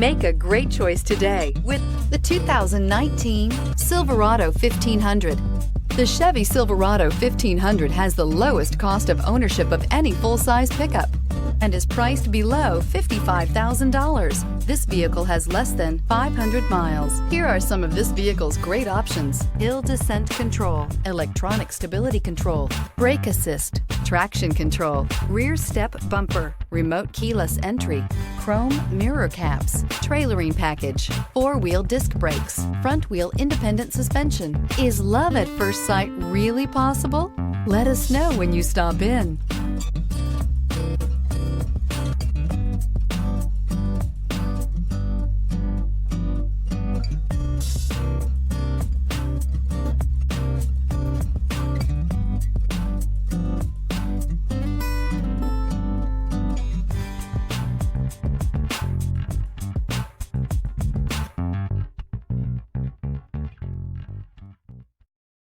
Make a great choice today with the 2019 Silverado 1500. The Chevy Silverado 1500 has the lowest cost of ownership of any full-size pickup and is priced below $55,000. This vehicle has less than 500 miles. Here are some of this vehicle's great options: hill descent control, electronic stability control, brake assist, traction control, rear step bumper, remote keyless entry, chrome mirror caps, trailering package, four-wheel disc brakes, front-wheel independent suspension. Is love at first sight really possible? Let us know when you stop in.